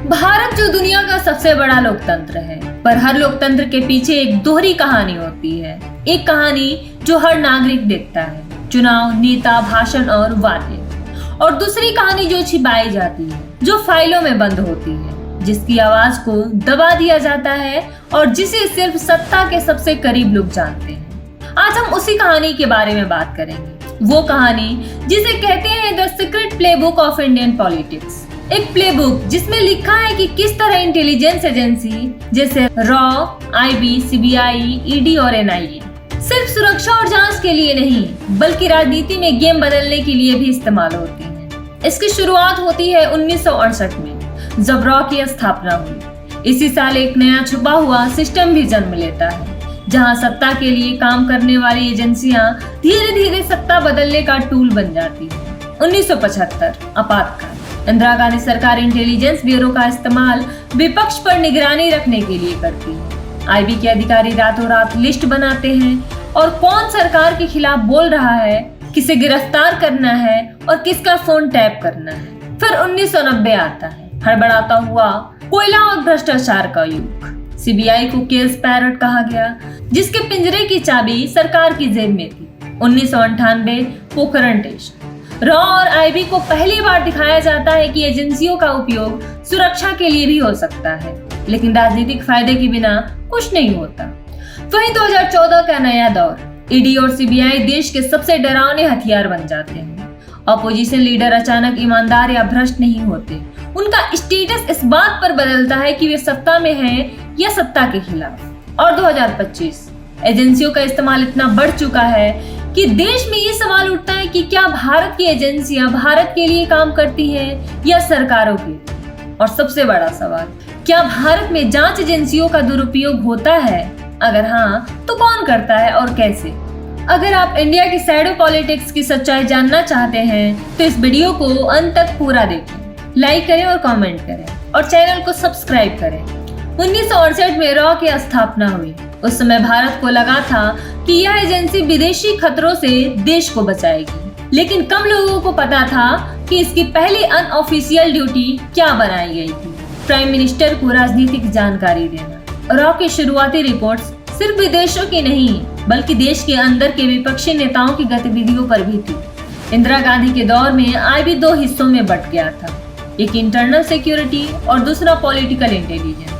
भारत जो दुनिया का सबसे बड़ा लोकतंत्र है, पर हर लोकतंत्र के पीछे एक दोहरी कहानी होती है। एक कहानी जो हर नागरिक देखता है, चुनाव, नेता, भाषण और वादे। और दूसरी कहानी जो छिपाई जाती है, जो फाइलों में बंद होती है, जिसकी आवाज को दबा दिया जाता है और जिसे सिर्फ सत्ता के सबसे करीब लोग जानते हैं। आज हम उसी कहानी के बारे में बात करेंगे। वो कहानी जिसे कहते हैं the secret playbook of Indian politics. एक प्लेबुक जिसमें लिखा है कि किस तरह इंटेलिजेंस एजेंसी जैसे रॉ, आईबी, सीबीआई, ईडी और एनआईए सिर्फ सुरक्षा और जांच के लिए नहीं, बल्कि राजनीति में गेम बदलने के लिए भी इस्तेमाल होती है। इसकी शुरुआत होती है 1968 में, जब रॉ की स्थापना हुई। इसी साल एक नया छुपा हुआ सिस्टम भी जन्म लेता है, जहां सत्ता के लिए काम करने वाली एजेंसियां धीरे धीरे सत्ता बदलने का टूल बन जाती है। 1975 आपातकाल। इंदिरा गांधी सरकार इंटेलिजेंस ब्यूरो का इस्तेमाल विपक्ष पर निगरानी रखने के लिए करती है। आईबी के अधिकारी रातों रात लिस्ट बनाते हैं और कौन सरकार के खिलाफ बोल रहा है, किसे गिरफ्तार करना है और किसका फोन टैप करना है। फिर 1990 आता है, हड़बड़ाता हुआ कोयला और भ्रष्टाचार का युग। सीबीआई को केस पैरट कहा गया, जिसके पिंजरे की चाबी सरकार की जेब में थी। 1998 पोखरण टेस्ट। रॉ और आईबी को पहली बार दिखाया जाता है कि एजेंसियों का उपयोग सुरक्षा के लिए भी हो सकता है, लेकिन राजनीतिक फायदे के बिना कुछ नहीं होता। वहीं 2014 का नया दौर। ईडी और सीबीआई देश के सबसे डरावने हथियार बन जाते हैं। ऑपोजिशन लीडर अचानक ईमानदार या भ्रष्ट नहीं होते। उनका स्टेटस इस बात पर बदलता है कि वे सत्ता में हैं या सत्ता के खिलाफ। और 2025 एजेंसियों का इस्तेमाल इतना बढ़ चुका है कि देश में ये सवाल उठता है कि क्या भारत की एजेंसियां भारत के लिए काम करती हैं या सरकारों के लिए। और सबसे बड़ा सवाल, क्या भारत में जांच एजेंसियों का दुरुपयोग होता है? अगर हाँ, तो कौन करता है और कैसे? अगर आप इंडिया की शैडो पॉलिटिक्स की सच्चाई जानना चाहते हैं तो इस वीडियो को अंत तक पूरा देखें, लाइक करें और कमेंट करें और चैनल को सब्सक्राइब करें। 1968 में रॉ की स्थापना हुई। उस समय भारत को लगा था कि यह एजेंसी विदेशी खतरों से देश को बचाएगी, लेकिन कम लोगों को पता था कि इसकी पहली अनऑफिशियल ड्यूटी क्या बनाई गई थी, प्राइम मिनिस्टर को राजनीतिक जानकारी देना। रॉ की शुरुआती रिपोर्ट्स सिर्फ विदेशों की नहीं, बल्कि देश के अंदर के विपक्षी नेताओं की गतिविधियों पर भी थी। इंदिरा गांधी के दौर में आईबी दो हिस्सों में बंट गया था, एक इंटरनल सिक्योरिटी और दूसरा पॉलिटिकल इंटेलिजेंस।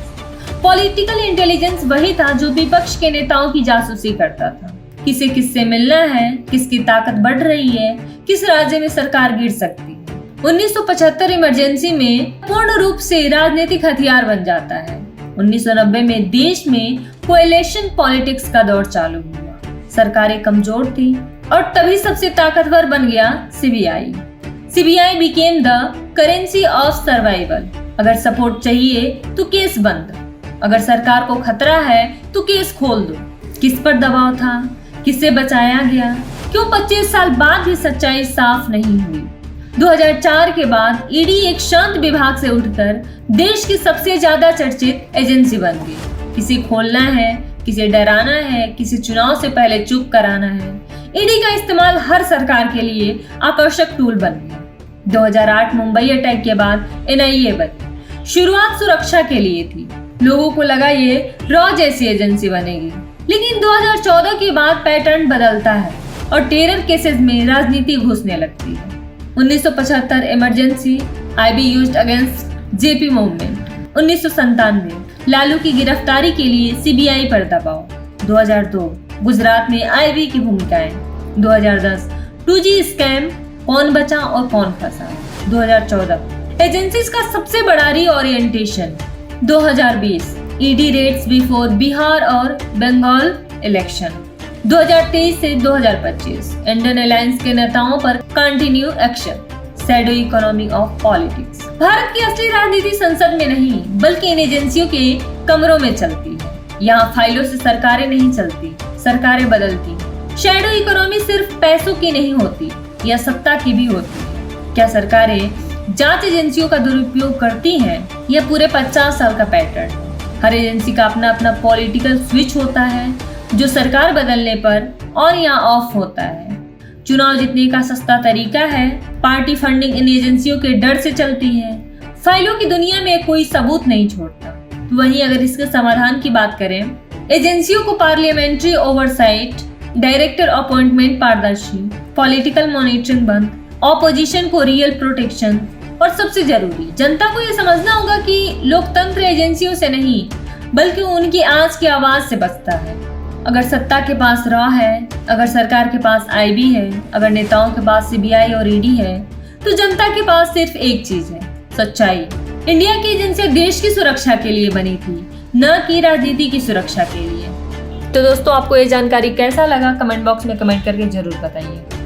पॉलिटिकल इंटेलिजेंस वही था जो विपक्ष के नेताओं की जासूसी करता था, किसे किससे मिलना है, किसकी ताकत बढ़ रही है, किस राज्य में सरकार गिर सकती है। 1975 इमरजेंसी में पूर्ण रूप से राजनीतिक हथियार बन जाता है। 1990 में देश में कोएलिशन पॉलिटिक्स का दौर चालू हुआ। सरकारें कमजोर थी और तभी सबसे ताकतवर बन गया CBI. CBI became the currency of survival. अगर सपोर्ट चाहिए तो केस बंद, अगर सरकार को खतरा है तो केस खोल दो। किस पर दबाव था, किससे बचाया गया, क्यों 25 साल बाद भी सच्चाई साफ नहीं हुई। 2004 के बाद ईडी एक शांत विभाग से उठकर देश की सबसे ज्यादा चर्चित एजेंसी बन गई। किसी खोलना है, किसी डराना है, किसी चुनाव से पहले चुप कराना है। ईडी का इस्तेमाल हर सरकार के लिए आकर्षक टूल बन गया। 2008 मुंबई अटैक के बाद एनआईए बनी। शुरुआत सुरक्षा के लिए थी, लोगों को लगा ये रॉ जैसी एजेंसी बनेगी, लेकिन 2014 के बाद पैटर्न बदलता है और टेरर केसेस में राजनीति घुसने लगती है। 1975 emergency, IB used against JP movement. 1997 Lalu की गिरफ्तारी के लिए सीबीआई पर दबाव। 2002 गुजरात में आईबी की भूमिकाएं। 2010 2G स्कैम, कौन बचा और कौन फंसा। 2014 एजेंसीज का सबसे बड़ा reorientation. 2020 ED raids before Bihar और बंगाल इलेक्शन। 2023 से 2025 इंडियन अलायंस के नेताओं पर continue action. Shadow economy of politics. Bharat की असली राजनीति संसद में नहीं, बल्कि इन एजेंसियों के कमरों में चलती है। यहाँ फाइलों से सरकारें नहीं चलती, सरकारें बदलती। शैडो इकोनॉमी सिर्फ पैसों की नहीं होती, या सत्ता की भी होती है। क्या सरकारें जांच एजेंसियों का दुरुपयोग करती हैं? यह पूरे 50 साल का पैटर्न है। हर एजेंसी का अपना अपना पॉलिटिकल स्विच होता है, जो सरकार बदलने पर ऑन या ऑफ होता है। चुनाव जीतने का सस्ता तरीका है। पार्टी फंडिंग इन एजेंसियों के डर से चलती है। फाइलों की दुनिया में कोई सबूत नहीं छोड़ता। वहीं अगर इसके समाधान की बात करें, एजेंसियों को पार्लियामेंट्री ओवरसाइट, डायरेक्टर अपॉइंटमेंट पारदर्शी, पॉलिटिकल मॉनिटरिंग बंद, ऑपोजिशन को रियल प्रोटेक्शन और सबसे जरूरी, जनता को यह समझना होगा कि लोकतंत्र एजेंसियों से नहीं बल्कि उनकी आज की आवाज से बचता है। अगर सत्ता के पास रॉ है, अगर सरकार के पास आईबी है, अगर नेताओं के पास सीबीआई और ईडी है, तो जनता के पास सिर्फ एक चीज है, सच्चाई। इंडिया की एजेंसियां देश की सुरक्षा के लिए बनी थी, न कि राजनीति की सुरक्षा के लिए। तो दोस्तों, आपको ये जानकारी कैसा लगा कमेंट बॉक्स में कमेंट करके जरूर बताइए।